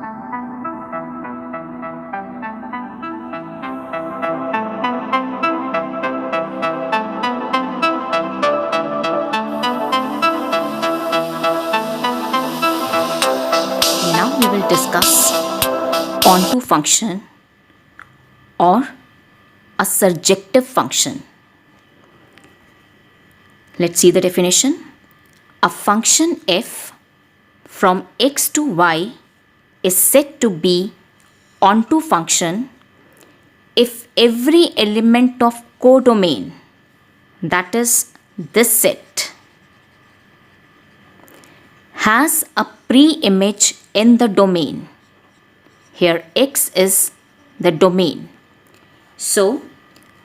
Now we will discuss onto function or a surjective function. Let's see the definition. A function f from x to y is said to be onto function if every element of codomain, that is this set, has a pre-image in the domain. Here x is the domain. So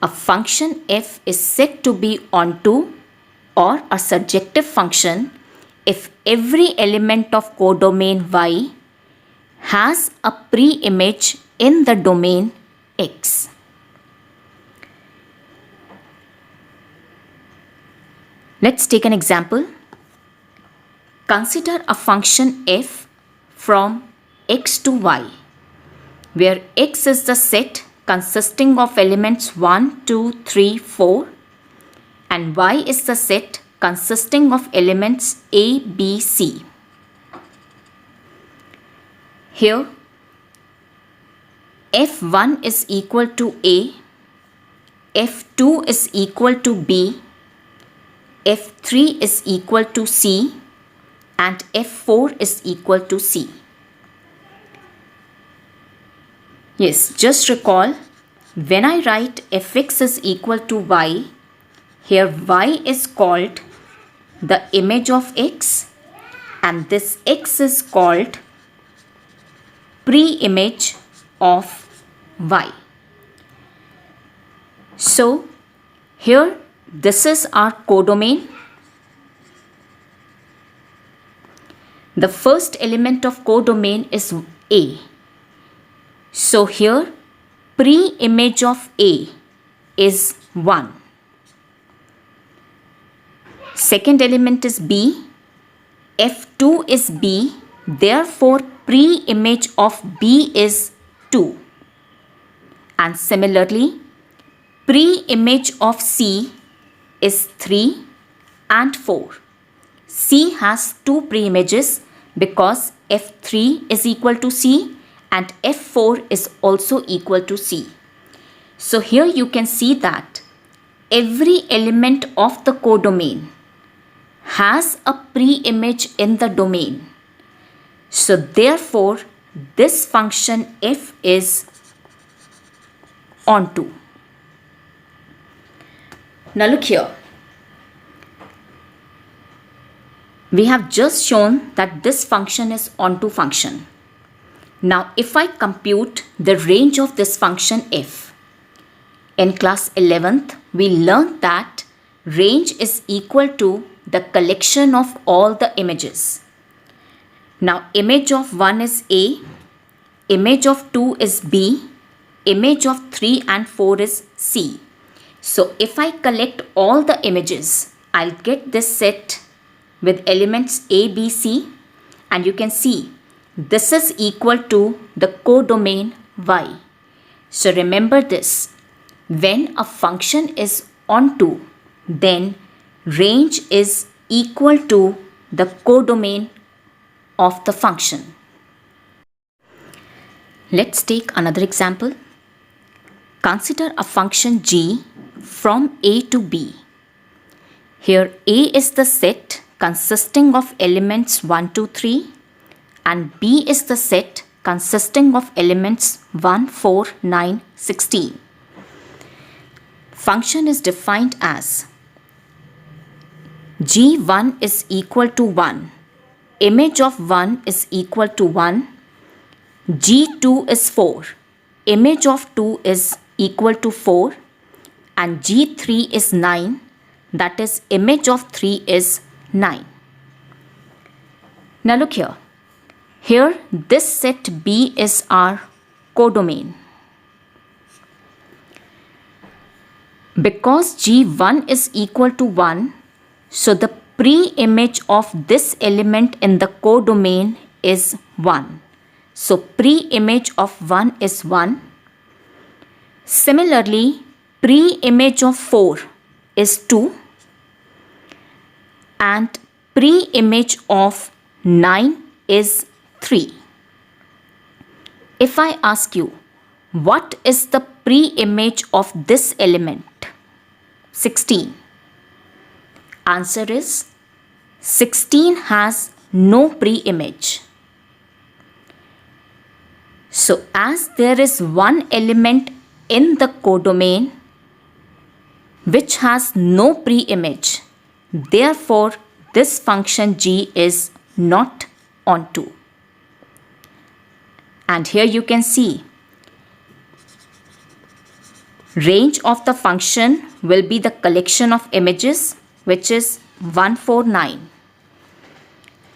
a function f is said to be onto or a surjective function if every element of codomain y has a pre-image in the domain x. Let's take an example. Consider a function f from x to y, where x is the set consisting of elements 1, 2, 3, 4, and y is the set consisting of elements a, b, c. Here, f1 is equal to a, f2 is equal to b, f3 is equal to c, and f4 is equal to c. Yes, just recall, when I write fx is equal to y, here y is called the image of x and this x is called pre-image of y. So here this is our codomain. The first element of codomain is A. So here pre-image of A is 1. Second element is B. F2 is B. Therefore pre-image of B is 2. And similarly pre-image of C is 3 and 4. C has two pre-images because F3 is equal to C and F4 is also equal to C. So here you can see that every element of the codomain has a pre-image in the domain. So therefore this function f is onto. Now look here. We have just shown that this function is onto function. Now if I compute the range of this function f, in class 11th we learned that range is equal to the collection of all the images. Now image of 1 is A, image of 2 is B, image of 3 and 4 is C. So if I collect all the images, I'll get this set with elements A, B, C, and you can see this is equal to the codomain y. So remember this, when a function is onto, then range is equal to the codomain of the function. Let's take another example. Consider a function g from a to b. Here a is the set consisting of elements 1, 2, 3 and b is the set consisting of elements 1, 4, 9, 16. Function is defined as g1 is equal to 1, image of 1 is equal to 1, g2 is 4, image of 2 is equal to 4 and g3 is 9, that is image of 3 is 9. Now look here. Here this set B is our codomain. Because G1 is equal to 1, so the pre-image of this element in the codomain is 1. So pre-image of 1 is 1. Similarly, pre-image of 4 is 2. And pre-image of 9 is 3. If I ask you, what is the pre-image of this element? 16. Answer is 16 has no pre-image. So as there is one element in the codomain which has no pre-image, therefore this function g is not onto. And here you can see range of the function will be the collection of images, which is 149,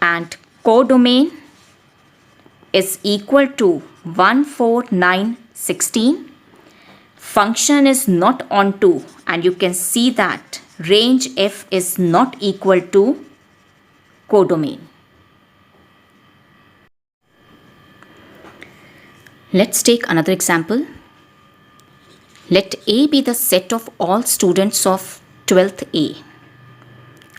and codomain is equal to 14916. Function is not onto, and you can see that range f is not equal to codomain. Let's take another example. Let A be the set of all students of 12th A.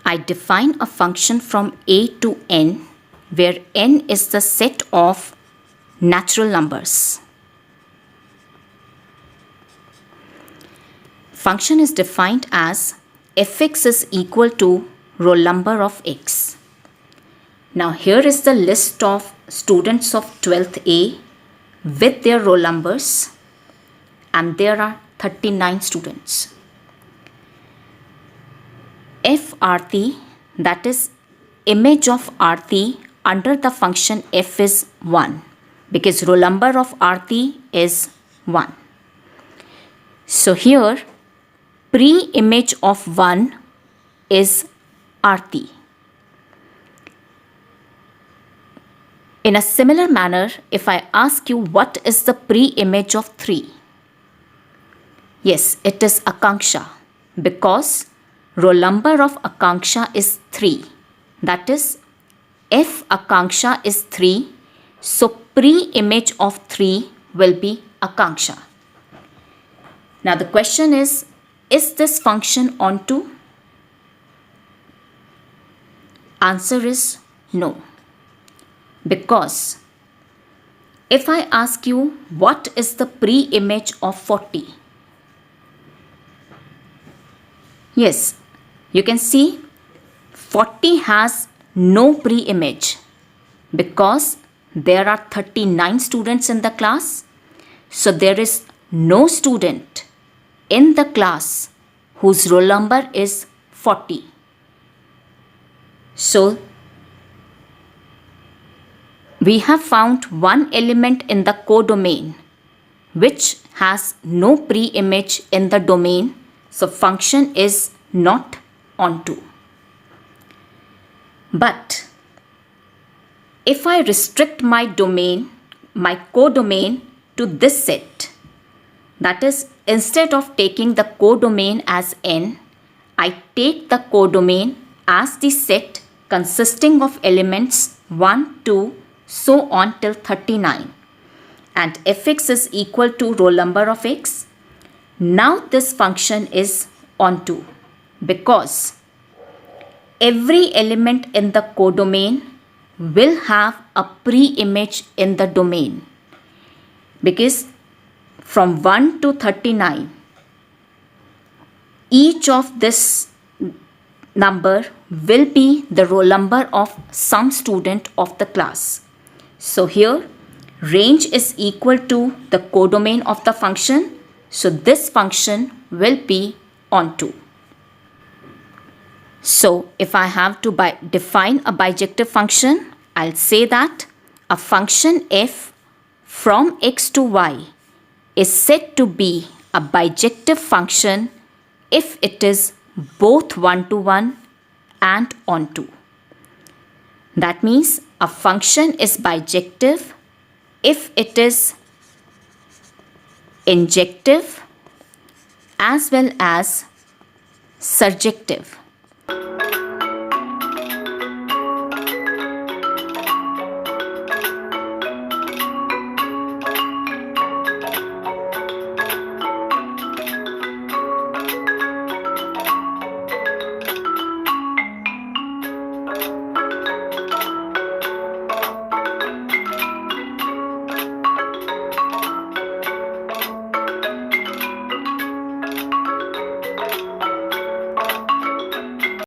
I define a function from A to n, where n is the set of natural numbers. Function is defined as fx is equal to roll number of x. Now here is the list of students of 12th A with their roll numbers, and there are 39 students. F Aarti, that is image of Aarti under the function f is 1, because roll number of Aarti is 1. So here pre-image of 1 is Aarti. In a similar manner, if I ask you what is the pre-image of 3? Yes, it is Akanksha, because roll number of Akanksha is 3. That is, if Akanksha is 3, so pre-image of 3 will be Akanksha. Now the question is this function onto? Answer is no. Because if I ask you what is the pre-image of 40? Yes, you can see 40 has no pre-image because there are 39 students in the class. So there is no student in the class whose roll number is 40. So we have found one element in the codomain which has no pre-image in the domain. So function is not onto. But if I restrict my domain, my codomain to this set, that is, instead of taking the codomain as n, I take the codomain as the set consisting of elements 1, 2, so on till 39, and fx is equal to roll number of x. Now this function is onto, because every element in the codomain will have a pre-image in the domain, because from 1 to 39, each of this number will be the roll number of some student of the class. So here range is equal to the codomain of the function. So this function will be onto. So if I have to define a bijective function, I'll say that a function f from x to y is said to be a bijective function if it is both 1 to 1 and onto. That means a function is bijective if it is injective as well as surjective.